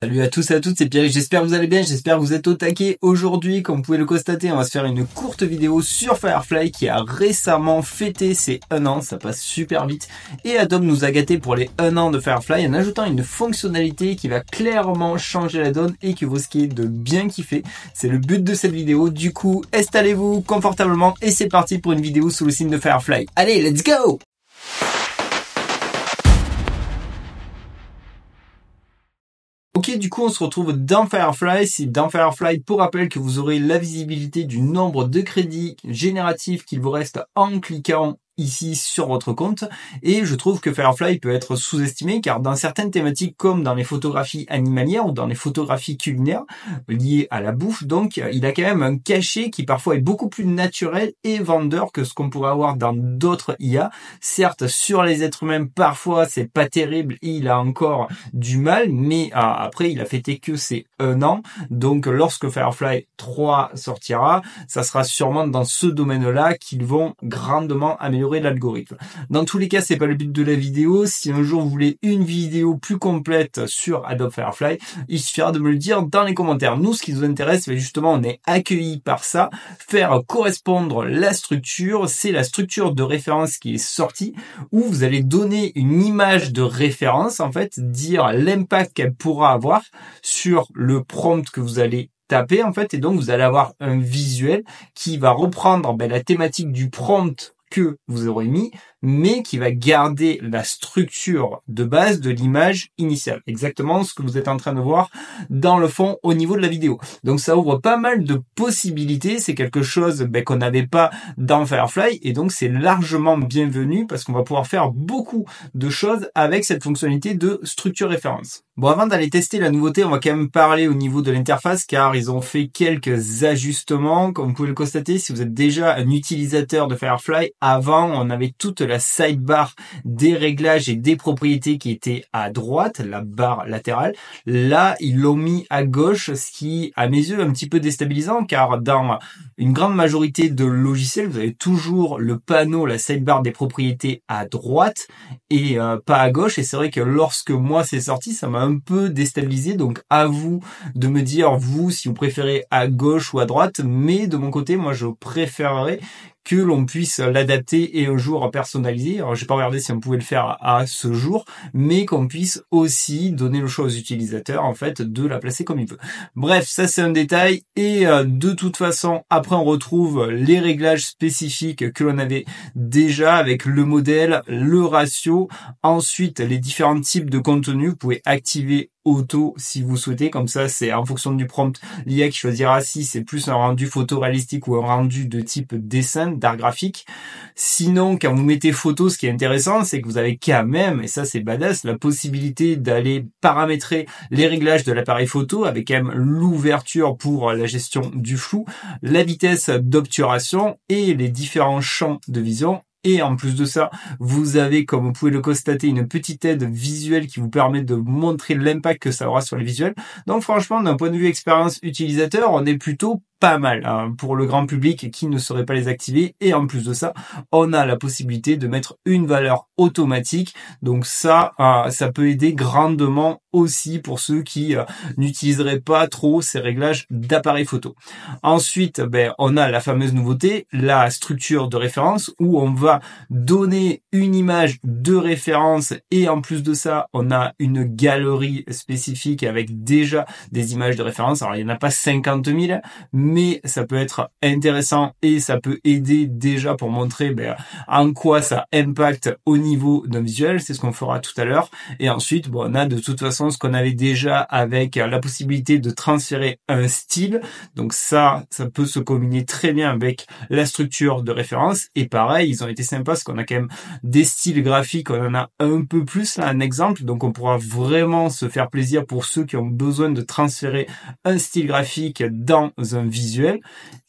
Salut à tous et à toutes, c'est Pierre, j'espère que vous allez bien, j'espère que vous êtes au taquet. Aujourd'hui, comme vous pouvez le constater, on va se faire une courte vidéo sur Firefly qui a récemment fêté ses 1 an, ça passe super vite. Et Adobe nous a gâtés pour les 1 an de Firefly en ajoutant une fonctionnalité qui va clairement changer la donne et qui vous risquez de bien kiffer. C'est le but de cette vidéo, du coup, installez-vous confortablement et c'est parti pour une vidéo sous le signe de Firefly. Allez, let's go! Ok, du coup, on se retrouve dans Firefly. C'est dans Firefly, pour rappel, que vous aurez la visibilité du nombre de crédits génératifs qu'il vous reste en cliquant ici sur votre compte, et je trouve que Firefly peut être sous-estimé car dans certaines thématiques comme dans les photographies animalières ou dans les photographies culinaires liées à la bouffe, donc il a quand même un cachet qui parfois est beaucoup plus naturel et vendeur que ce qu'on pourrait avoir dans d'autres IA. Certes, sur les êtres humains parfois c'est pas terrible et il a encore du mal, mais après il a fêté que c'est 1 an, donc lorsque Firefly 3 sortira, ça sera sûrement dans ce domaine-là qu'ils vont grandement améliorer l'algorithme. Dans tous les cas, c'est pas le but de la vidéo. Si un jour vous voulez une vidéo plus complète sur Adobe Firefly, il suffira de me le dire dans les commentaires. Nous, ce qui nous intéresse, c'est justement, on est accueillis par ça, faire correspondre la structure. C'est la structure de référence qui est sortie, où vous allez donner une image de référence, en fait, dire l'impact qu'elle pourra avoir sur le prompt que vous allez taper, en fait, et donc vous allez avoir un visuel qui va reprendre la thématique du prompt que vous aurez mis, mais qui va garder la structure de base de l'image initiale. Exactement ce que vous êtes en train de voir dans le fond au niveau de la vidéo. Donc ça ouvre pas mal de possibilités. C'est quelque chose qu'on n'avait pas dans Firefly et donc c'est largement bienvenu parce qu'on va pouvoir faire beaucoup de choses avec cette fonctionnalité de structure référence. Bon, avant d'aller tester la nouveauté, on va quand même parler au niveau de l'interface car ils ont fait quelques ajustements. Comme vous pouvez le constater, si vous êtes déjà un utilisateur de Firefly, avant on avait toute la sidebar des réglages et des propriétés qui étaient à droite, la barre latérale. Là, ils l'ont mis à gauche, ce qui, à mes yeux, est un petit peu déstabilisant car dans une grande majorité de logiciels, vous avez toujours le panneau, la sidebar des propriétés à droite et pas à gauche. Et c'est vrai que lorsque moi c'est sorti, ça m'a un peu déstabilisé. Donc à vous de me dire, vous, si vous préférez à gauche ou à droite. Mais de mon côté, moi, je préférerais que l'on puisse l'adapter et un jour personnaliser. Alors, j'ai pas regardé si on pouvait le faire à ce jour, mais qu'on puisse aussi donner le choix aux utilisateurs, en fait, de la placer comme il veut. Bref, ça c'est un détail. Et de toute façon, après on retrouve les réglages spécifiques que l'on avait déjà avec le modèle, le ratio. Ensuite, les différents types de contenus. Vous pouvez activer auto si vous souhaitez, comme ça c'est en fonction du prompt l'IA qui choisira si c'est plus un rendu photoréalistique ou un rendu de type dessin, d'art graphique. Sinon, quand vous mettez photo, ce qui est intéressant, c'est que vous avez quand même, et ça c'est badass, la possibilité d'aller paramétrer les réglages de l'appareil photo avec quand même l'ouverture pour la gestion du flou, la vitesse d'obturation et les différents champs de vision. Et en plus de ça, vous avez, comme vous pouvez le constater, une petite aide visuelle qui vous permet de montrer l'impact que ça aura sur les visuels. Donc franchement, d'un point de vue expérience utilisateur, on est plutôt pas mal pour le grand public qui ne saurait pas les activer. Et en plus de ça, on a la possibilité de mettre une valeur automatique. Donc ça peut aider grandement aussi pour ceux qui n'utiliseraient pas trop ces réglages d'appareil photo. Ensuite, on a la fameuse nouveauté, la structure de référence, où on va donner une image de référence et en plus de ça, on a une galerie spécifique avec déjà des images de référence. Alors, il n'y en a pas 50 000, mais ça peut être intéressant et ça peut aider déjà pour montrer en quoi ça impacte au niveau d'un visuel. C'est ce qu'on fera tout à l'heure. Et ensuite, on a de toute façon ce qu'on avait déjà avec la possibilité de transférer un style. Donc ça peut se combiner très bien avec la structure de référence. Et pareil, ils ont été sympas parce qu'on a quand même des styles graphiques, on en a un peu plus là, un exemple. Donc on pourra vraiment se faire plaisir pour ceux qui ont besoin de transférer un style graphique dans un visuel.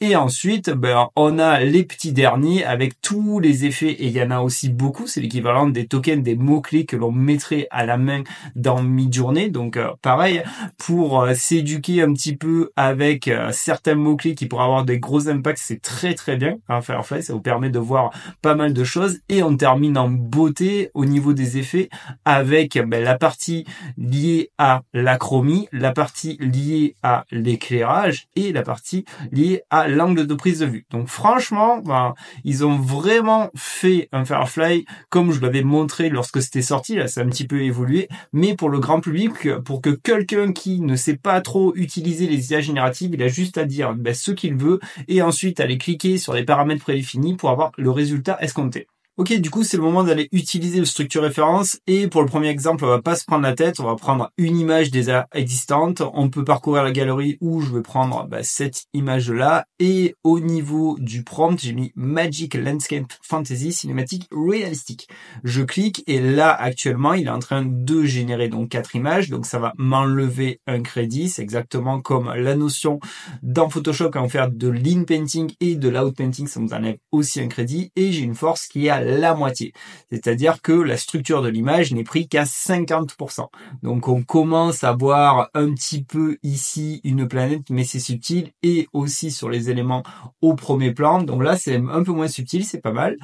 Et ensuite, ben, on a les petits derniers avec tous les effets, et il y en a aussi beaucoup, c'est l'équivalent des tokens, des mots-clés que l'on mettrait à la main dans Midjourney. Donc pareil, pour s'éduquer un petit peu avec certains mots-clés qui pourraient avoir des gros impacts, c'est très très bien à Firefly, ça vous permet de voir pas mal de choses. Et on termine en beauté au niveau des effets avec ben, la partie liée à la chromie, la partie liée à l'éclairage et la partie liée à l'angle de prise de vue. Donc franchement, ben, ils ont vraiment fait un Firefly comme je l'avais montré lorsque c'était sorti. Là, c'est un petit peu évolué, mais pour le grand public, pour que quelqu'un qui ne sait pas trop utiliser les IA génératives, il a juste à dire ben, ce qu'il veut et ensuite aller cliquer sur les paramètres prédéfinis pour avoir le résultat escompté. Ok, du coup, c'est le moment d'aller utiliser le structure référence. Et pour le premier exemple, on va pas se prendre la tête. On va prendre une image déjà existante. On peut parcourir la galerie où je vais prendre cette image-là. Et au niveau du prompt, j'ai mis Magic Landscape Fantasy Cinématique Réalistique. Je clique et là, actuellement, il est en train de générer donc 4 images. Donc, ça va m'enlever un crédit. C'est exactement comme la notion dans Photoshop quand on fait de l'in-painting et de l'out-painting. Ça nous enlève aussi un crédit. Et j'ai une force qui est à la moitié. C'est-à-dire que la structure de l'image n'est pris qu'à 50%. Donc on commence à voir un petit peu ici une planète, mais c'est subtil, et aussi sur les éléments au premier plan. Donc là c'est un peu moins subtil, c'est pas mal.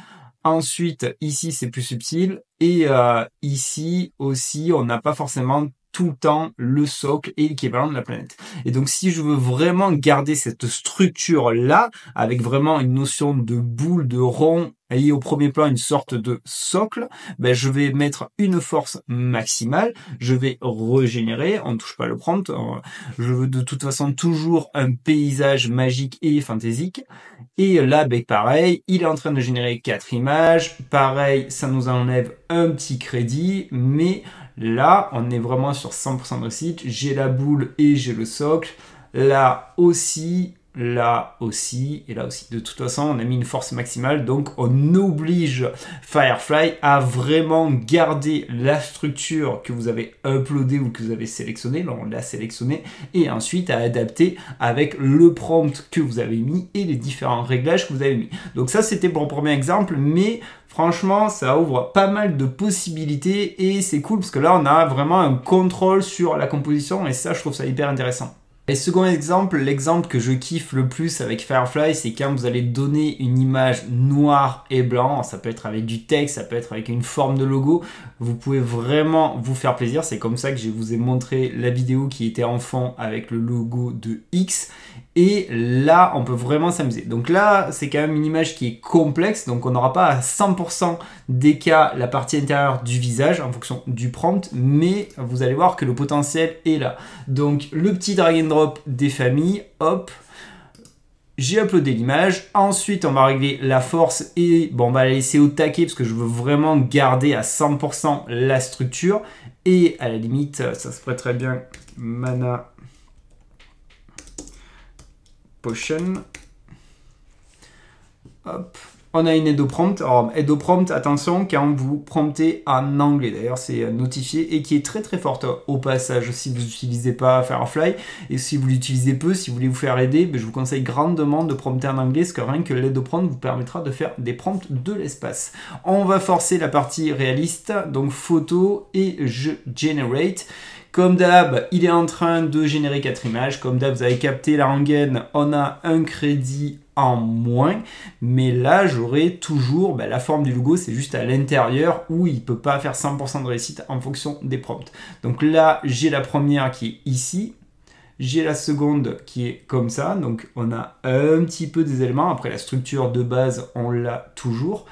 Ensuite ici c'est plus subtil, et ici aussi on n'a pas forcément tout le temps le socle et l'équivalent de la planète. Et donc si je veux vraiment garder cette structure là avec vraiment une notion de boule, de rond et au premier plan une sorte de socle, ben je vais mettre une force maximale, je vais régénérer, on ne touche pas le prompt, je veux de toute façon toujours un paysage magique et fantaisique. Et là, ben pareil, il est en train de générer 4 images, pareil, ça nous enlève un petit crédit, mais là, on est vraiment sur 100% de réussite. J'ai la boule et j'ai le socle. Là aussi, et là aussi. De toute façon, on a mis une force maximale. Donc, on oblige Firefly à vraiment garder la structure que vous avez uploadée ou que vous avez sélectionnée. Là, on l'a sélectionné. Et ensuite, à adapter avec le prompt que vous avez mis et les différents réglages que vous avez mis. Donc ça, c'était pour le premier exemple. Mais franchement, ça ouvre pas mal de possibilités et c'est cool parce que là, on a vraiment un contrôle sur la composition et ça, je trouve ça hyper intéressant. Et second exemple, l'exemple que je kiffe le plus avec Firefly, c'est quand vous allez donner une image noire et blanc. Ça peut être avec du texte, ça peut être avec une forme de logo. Vous pouvez vraiment vous faire plaisir. C'est comme ça que je vous ai montré la vidéo qui était en fond avec le logo de X. Et là, on peut vraiment s'amuser. Donc là, c'est quand même une image qui est complexe. Donc on n'aura pas à 100% des cas la partie intérieure du visage en fonction du prompt. Mais vous allez voir que le potentiel est là. Donc le petit drag and drop des familles, hop. J'ai uploadé l'image. Ensuite, on va régler la force et bon, on va la laisser au taquet parce que je veux vraiment garder à 100% la structure. Et à la limite, ça se prête très bien. Mana Potion. Hop. On a une Edo Prompt. Alors, Edo Prompt, attention, quand vous promptez en anglais. D'ailleurs, c'est notifié et qui est très très forte au passage si vous n'utilisez pas Firefly. Et si vous l'utilisez peu, si vous voulez vous faire aider, je vous conseille grandement de prompter en anglais parce que rien que l'Edo Prompt vous permettra de faire des prompts de l'espace. On va forcer la partie réaliste, donc photo et je generate. Comme d'hab, il est en train de générer 4 images. Comme d'hab, vous avez capté la rengaine, on a un crédit en moins. Mais là, j'aurai toujours la forme du logo, c'est juste à l'intérieur où il ne peut pas faire 100% de réussite en fonction des prompts. Donc là, j'ai la première qui est ici. J'ai la seconde qui est comme ça. Donc on a un petit peu des éléments. Après, la structure de base, on l'a toujours.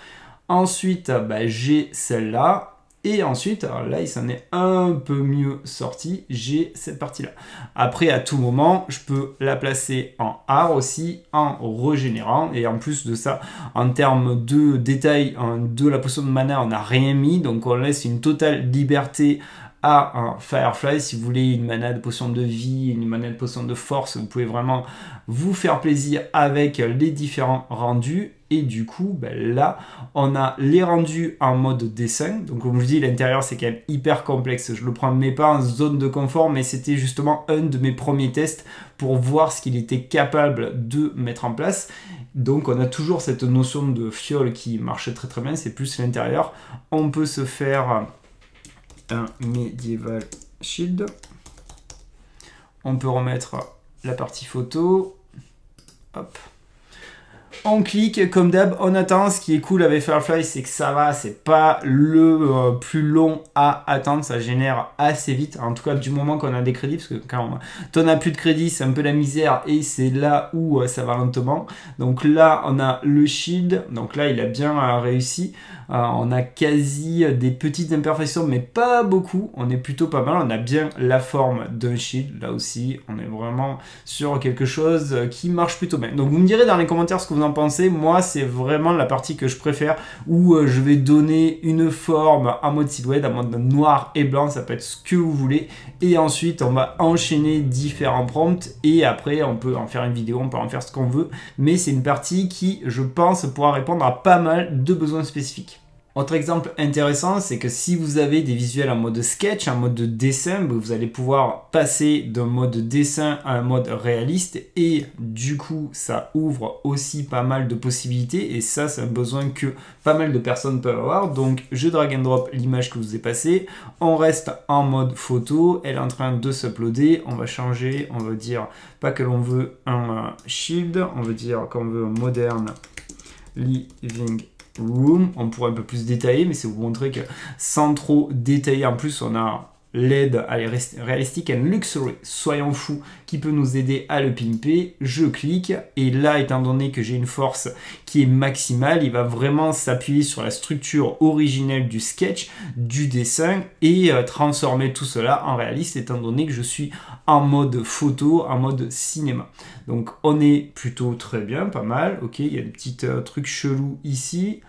Ensuite, j'ai celle-là. Et ensuite, alors là, il s'en est un peu mieux sorti, j'ai cette partie-là. Après, à tout moment, je peux la placer en art aussi, en régénérant. Et en plus de ça, en termes de détails de la potion de mana, on n'a rien mis. Donc, on laisse une totale liberté à un Firefly. Si vous voulez une mana de potion de vie, une mana de potion de force, vous pouvez vraiment vous faire plaisir avec les différents rendus. et du coup ben là on a les rendus en mode dessin. Donc comme je dis, l'intérieur c'est quand même hyper complexe, je le prends mais pas en zone de confort, mais c'était justement un de mes premiers tests pour voir ce qu'il était capable de mettre en place. Donc on a toujours cette notion de fiole qui marche très très bien, c'est plus l'intérieur. On peut se faire un medieval shield, on peut remettre la partie photo, hop. On clique comme d'hab, on attend. Ce qui est cool avec Firefly, c'est que ça va, c'est pas le plus long à attendre, ça génère assez vite, en tout cas du moment qu'on a des crédits, parce que quand on n'a plus de crédits, c'est un peu la misère et c'est là où ça va lentement. Donc là, on a le shield, donc là il a bien réussi. On a quasi des petites imperfections, mais pas beaucoup, on est plutôt pas mal, on a bien la forme d'un shield, là aussi, on est vraiment sur quelque chose qui marche plutôt bien. Donc vous me direz dans les commentaires ce que vous en pensez. Moi c'est vraiment la partie que je préfère, où je vais donner une forme en mode silhouette, en mode noir et blanc, ça peut être ce que vous voulez, et ensuite on va enchaîner différents prompts, et après on peut en faire une vidéo, on peut en faire ce qu'on veut, mais c'est une partie qui, je pense, pourra répondre à pas mal de besoins spécifiques. Autre exemple intéressant, c'est que si vous avez des visuels en mode sketch, en mode dessin, vous allez pouvoir passer d'un mode dessin à un mode réaliste, et du coup ça ouvre aussi pas mal de possibilités, et ça c'est un besoin que pas mal de personnes peuvent avoir. Donc je drag and drop l'image que je vous ai passée, on reste en mode photo, elle est en train de s'uploader, on va changer, on va dire pas que l'on veut un shield, on veut dire qu'on veut un moderne living room. On pourrait un peu plus détailler, mais c'est vous montrer que sans trop détailler, en plus on a LED réalistique and luxury, soyons fous, qui peut nous aider à le pimper. Je clique, et là, étant donné que j'ai une force qui est maximale, il va vraiment s'appuyer sur la structure originelle du sketch, du dessin, et transformer tout cela en réaliste, étant donné que je suis en mode photo, en mode cinéma. Donc on est plutôt très bien, pas mal. Ok, il y a des petits trucs chelous ici.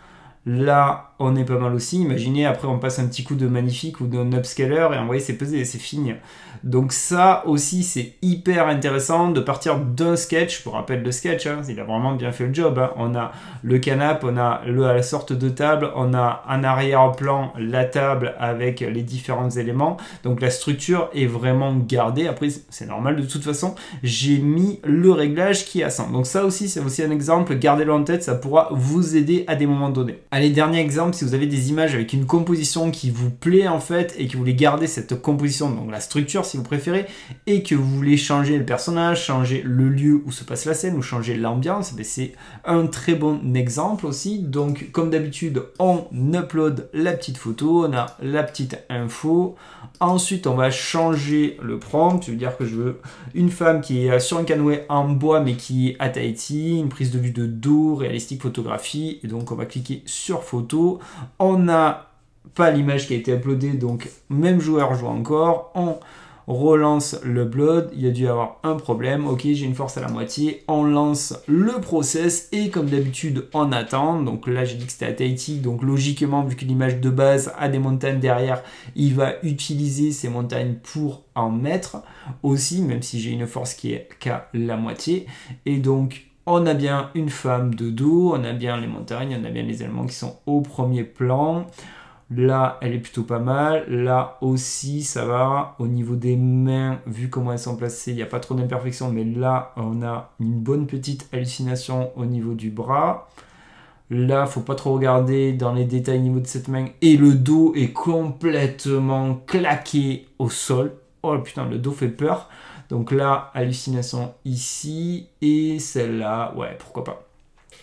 Là, on est pas mal aussi. Imaginez, après, on passe un petit coup de magnifique ou d'un upscaler et envoyer c'est pesé et c'est fini. Donc ça aussi, c'est hyper intéressant de partir d'un sketch. Pour rappel, le sketch, hein, il a vraiment bien fait le job. Hein. On a le canapé, on a la sorte de table, on a en arrière-plan la table avec les différents éléments. Donc la structure est vraiment gardée. Après, c'est normal de toute façon. J'ai mis le réglage qui est à 100. Donc ça aussi, c'est aussi un exemple. Gardez-le en tête, ça pourra vous aider à des moments donnés. Allez, dernier exemple, si vous avez des images avec une composition qui vous plaît en fait, et que vous voulez garder cette composition, donc la structure si vous préférez, et que vous voulez changer le personnage, changer le lieu où se passe la scène, ou changer l'ambiance, c'est un très bon exemple aussi. Donc comme d'habitude, on upload la petite photo, on a la petite info, ensuite on va changer le prompt, je veux dire que je veux une femme qui est sur un canoë en bois mais qui est à Tahiti, une prise de vue de dos, réalistique photographie, et donc on va cliquer sur photo, on n'a pas l'image qui a été uploadée, donc même joueur joue encore, on relance l'upload, il y a dû avoir un problème, ok j'ai une force à la moitié, on lance le process, et comme d'habitude on attend. Donc là j'ai dit que c'était à Tahiti, donc logiquement vu que l'image de base a des montagnes derrière, il va utiliser ces montagnes pour en mettre aussi, même si j'ai une force qui est qu'à la moitié, et donc on a bien une femme de dos, on a bien les montagnes, on a bien les éléments qui sont au premier plan. Là, elle est plutôt pas mal. Là aussi, ça va. Au niveau des mains, vu comment elles sont placées, il n'y a pas trop d'imperfections. Mais là, on a une bonne petite hallucination au niveau du bras. Là, faut pas trop regarder dans les détails au niveau de cette main. Et le dos est complètement claqué au sol. Oh putain, le dos fait peur. Donc là, hallucination ici. Et celle-là, ouais, pourquoi pas.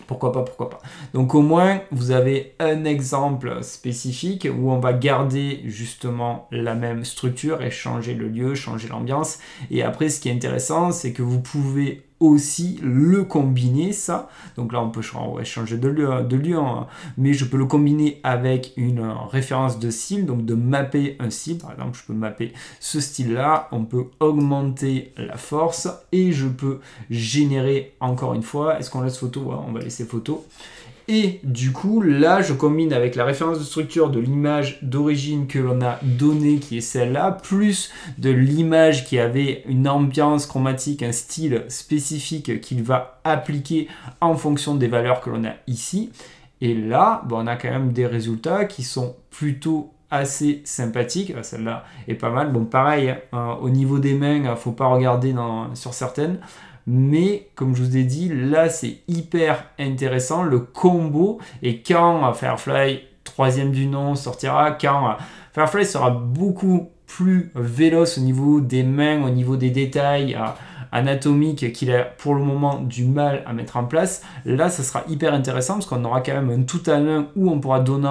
Pourquoi pas, pourquoi pas. Donc au moins, vous avez un exemple spécifique où on va garder justement la même structure et changer le lieu, changer l'ambiance. Et après, ce qui est intéressant, c'est que vous pouvez aussi le combiner, ça. Donc là, on peut changer de lieu, hein, mais je peux le combiner avec une référence de style, donc de mapper un style. Par exemple, je peux mapper ce style-là, on peut augmenter la force, et je peux générer encore une fois. Est-ce qu'on laisse photo? Ouais, on va laisser photo. Et du coup, là, je combine avec la référence de structure de l'image d'origine que l'on a donnée, qui est celle-là, plus de l'image qui avait une ambiance chromatique, un style spécifique qu'il va appliquer en fonction des valeurs que l'on a ici. Et là, on a quand même des résultats qui sont plutôt assez sympathiques. Celle-là est pas mal. Bon, pareil, au niveau des mains, il ne faut pas regarder sur certaines. Mais comme je vous ai dit, là c'est hyper intéressant le combo. Et quand Firefly 3e du nom sortira, quand Firefly sera beaucoup plus véloce au niveau des mains, au niveau des détails anatomiques qu'il a pour le moment du mal à mettre en place, là ça sera hyper intéressant parce qu'on aura quand même un tout à l'un où on pourra donner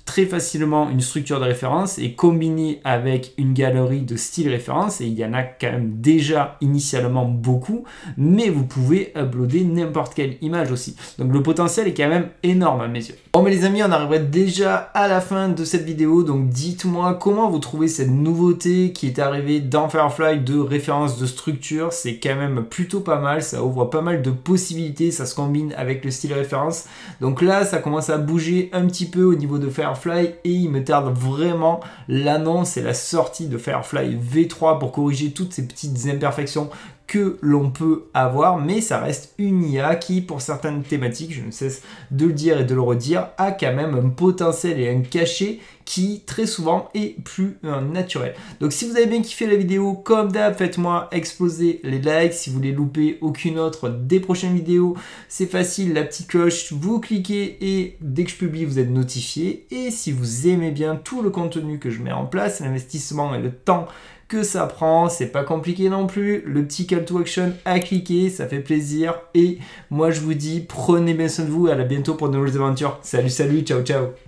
très facilement une structure de référence et combiner avec une galerie de styles référence, et il y en a quand même déjà initialement beaucoup, mais vous pouvez uploader n'importe quelle image aussi. Donc le potentiel est quand même énorme à mes yeux. Bon mais les amis, on arriverait déjà à la fin de cette vidéo, donc dites-moi comment vous trouvez cette nouveauté qui est arrivée dans Firefly de référence de structure. C'est quand même plutôt pas mal, ça ouvre pas mal de possibilités, ça se combine avec le style référence. Donc là ça commence à bouger un petit peu au niveau de Firefly, et il me tarde vraiment l'annonce et la sortie de Firefly V3 pour corriger toutes ces petites imperfections que l'on peut avoir, mais ça reste une IA qui, pour certaines thématiques, je ne cesse de le dire et de le redire, a quand même un potentiel et un cachet qui très souvent est plus naturel. Donc si vous avez bien kiffé la vidéo, comme d'hab, faites-moi exploser les likes. Si vous voulez louper aucune autre des prochaines vidéos, c'est facile, la petite cloche, vous cliquez et dès que je publie, vous êtes notifié. Et si vous aimez bien tout le contenu que je mets en place, l'investissement et le temps que ça prend, c'est pas compliqué non plus, le petit call to action à cliquer, ça fait plaisir, et moi je vous dis prenez bien soin de vous, à la bientôt pour de nouvelles aventures. Salut, ciao ciao.